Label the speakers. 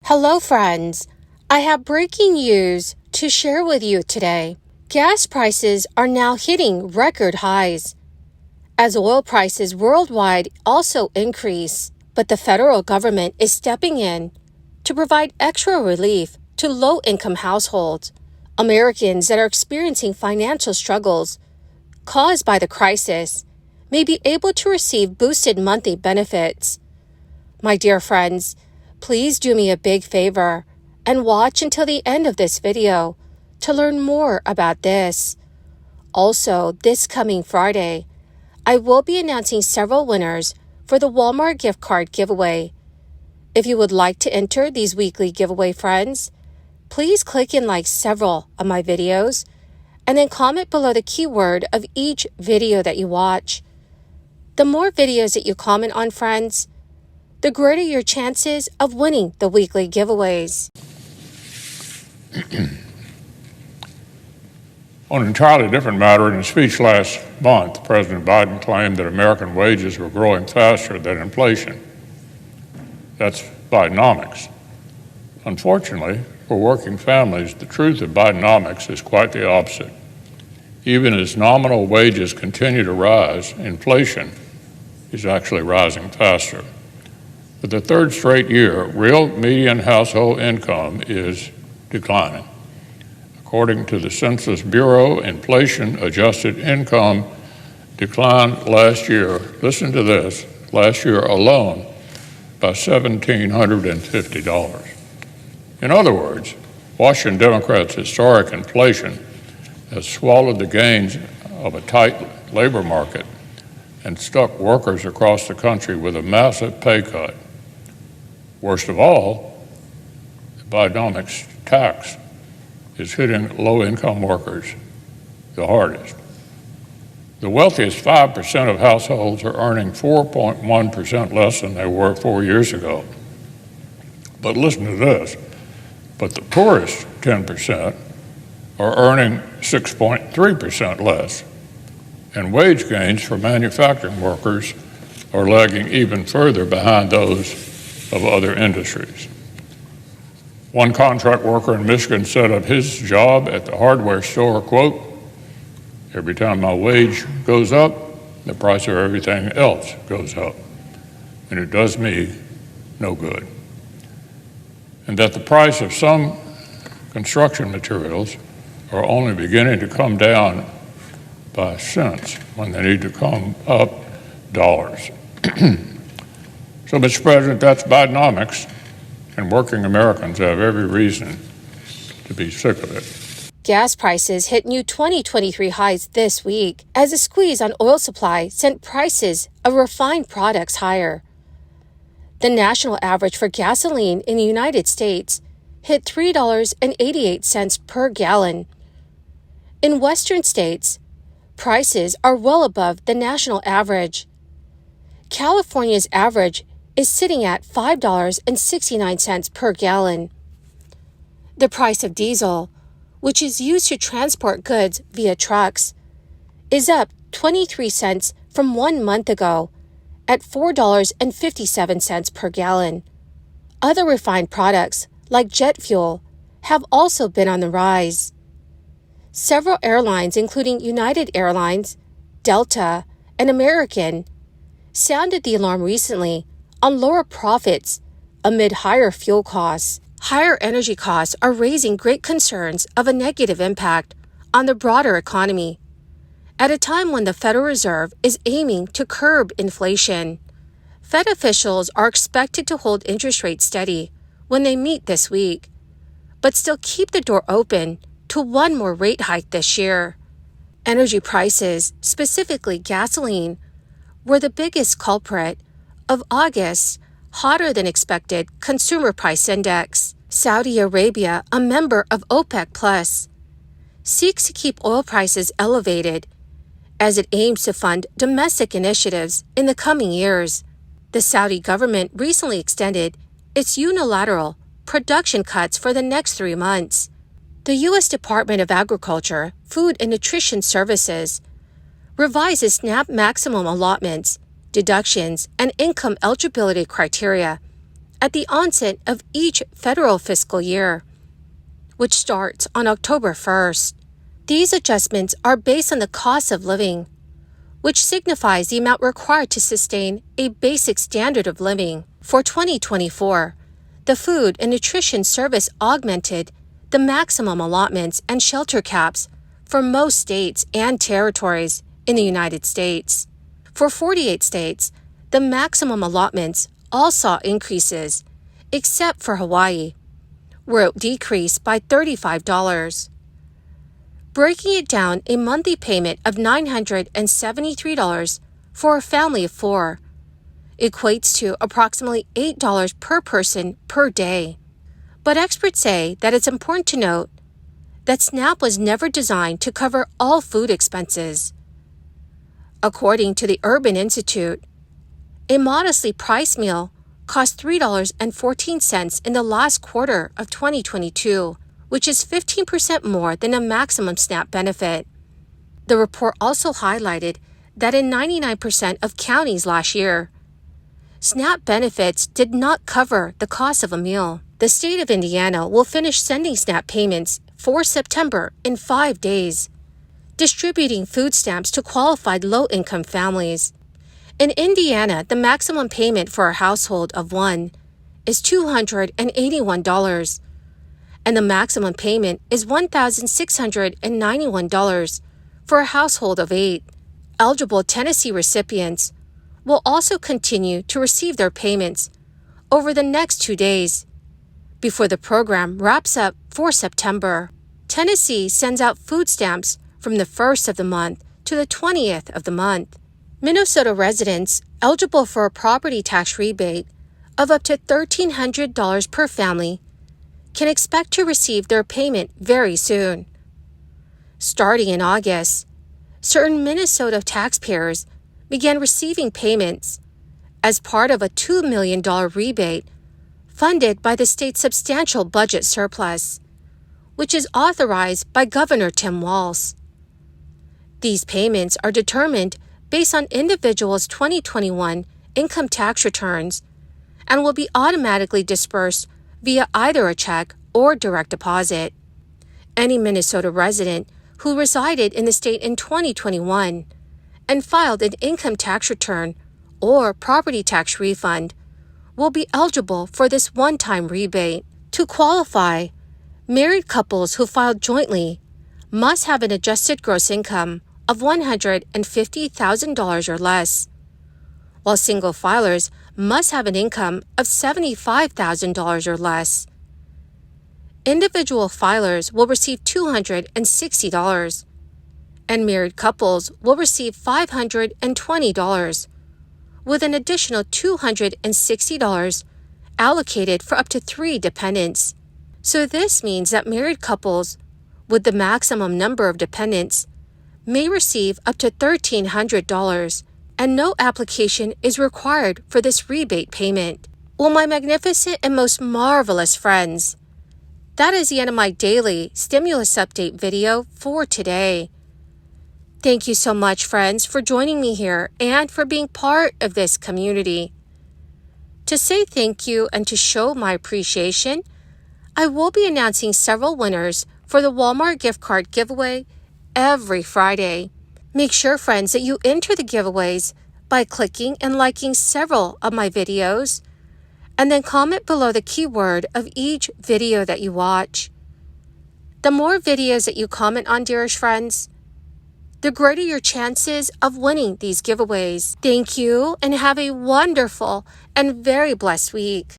Speaker 1: Hello, friends. I have breaking news to share with you today. Gas prices are now hitting record highs as oil prices worldwide also increase, but the federal government is stepping in to provide extra relief to low-income households, Americans that are experiencing financial struggles caused by the crisis may be able to receive boosted monthly benefits. My dear friends, please do me a big favor and watch until the end of this video to learn more about this. Also, this coming Friday, I will be announcing several winners for the Walmart gift card giveaway. If you would like to enter these weekly giveaway, friends, please click and like several of my videos and then comment below the keyword of each video that you watch. The more videos that you comment on, friends, the greater your chances of winning the weekly giveaways.
Speaker 2: On an entirely different matter, in a speech last month, President Biden claimed that American wages were growing faster than inflation. That's Bidenomics. Unfortunately, for working families, the truth of Bidenomics is quite the opposite. Even as nominal wages continue to rise, inflation is actually rising faster. For the third straight year, real median household income is declining. According to the Census Bureau, inflation-adjusted income declined last year, listen to this, last year alone by $1,750. In other words, Washington Democrats' historic inflation has swallowed the gains of a tight labor market and stuck workers across the country with a massive pay cut. Worst of all, the Bidenomics tax is hitting low-income workers the hardest. The wealthiest 5% of households are earning 4.1% less than they were 4 years ago. But listen to this, but the poorest 10% are earning 6.3% less, and wage gains for manufacturing workers are lagging even further behind those of other industries. One contract worker in Michigan said of his job at the hardware store, quote, "Every time my wage goes up, the price of everything else goes up, and it does me no good." And that the price of some construction materials are only beginning to come down by cents when they need to come up dollars. So, Mr. President, that's Bidenomics, and working Americans have every reason to be sick of it.
Speaker 1: Gas prices hit new 2023 highs this week as a squeeze on oil supply sent prices of refined products higher. The national average for gasoline in the United States hit $3.88 per gallon. In western states, prices are well above the national average. California's average is sitting at $5.69 per gallon. The price of diesel, which is used to transport goods via trucks, is up 23 cents from 1 month ago at $4.57 per gallon. Other refined products, like jet fuel, have also been on the rise. Several airlines, including United Airlines, Delta, and American, sounded the alarm recently on lower profits amid higher fuel costs. Higher energy costs are raising great concerns of a negative impact on the broader economy at a time when the Federal Reserve is aiming to curb inflation. Fed officials are expected to hold interest rates steady when they meet this week, but still keep the door open to one more rate hike this year. Energy prices, specifically gasoline, were the biggest culprit of August's hotter-than-expected consumer price index. Saudi Arabia, a member of OPEC+, seeks to keep oil prices elevated as it aims to fund domestic initiatives in the coming years. The Saudi government recently extended its unilateral production cuts for the next 3 months. The U.S. Department of Agriculture, Food and Nutrition Services revises SNAP maximum allotments, deductions, and income eligibility criteria at the onset of each federal fiscal year, which starts on October 1st. These adjustments are based on the cost of living, which signifies the amount required to sustain a basic standard of living. For 2024, the Food and Nutrition Service augmented the maximum allotments and shelter caps for most states and territories in the United States. For 48 states, the maximum allotments all saw increases, except for Hawaii, where it decreased by $35. Breaking it down, a monthly payment of $973 for a family of 4 equates to approximately $8 per person per day. But experts say that it's important to note that SNAP was never designed to cover all food expenses. According to the Urban Institute, a modestly priced meal cost $3.14 in the last quarter of 2022, which is 15% more than a maximum SNAP benefit. The report also highlighted that in 99% of counties last year, SNAP benefits did not cover the cost of a meal. The state of Indiana will finish sending SNAP payments for September in 5 days, distributing food stamps to qualified low-income families. In Indiana, the maximum payment for a household of 1 is $281, and the maximum payment is $1,691 for a household of 8. Eligible Tennessee recipients will also continue to receive their payments over the next 2 days before the program wraps up for September. Tennessee sends out food stamps from the 1st of the month to the 20th of the month. Minnesota residents eligible for a property tax rebate of up to $1,300 per family can expect to receive their payment very soon. Starting in August, certain Minnesota taxpayers began receiving payments as part of a $2 million rebate funded by the state's substantial budget surplus, which is authorized by Governor Tim Walz. These payments are determined based on individuals' 2021 income tax returns and will be automatically dispersed via either a check or direct deposit. Any Minnesota resident who resided in the state in 2021 and filed an income tax return or property tax refund will be eligible for this one-time rebate. To qualify, married couples who filed jointly must have an adjusted gross income of $150,000 or less, while single filers must have an income of $75,000 or less. Individual filers will receive $260, and married couples will receive $520, with an additional $260 allocated for up to 3 dependents. So this means that married couples with the maximum number of dependents may receive up to $1,300, and no application is required for this rebate payment. Well, my magnificent and most marvelous friends, that is the end of my daily stimulus update video for today. Thank you so much, friends, for joining me here and for being part of this community. To say thank you and to show my appreciation, I will be announcing several winners for the Walmart gift card giveaway every Friday. Make sure, friends, that you enter the giveaways by clicking and liking several of my videos, and then comment below the keyword of each video that you watch. The more videos that you comment on, dearest friends, the greater your chances of winning these giveaways. Thank you and have a wonderful and very blessed week.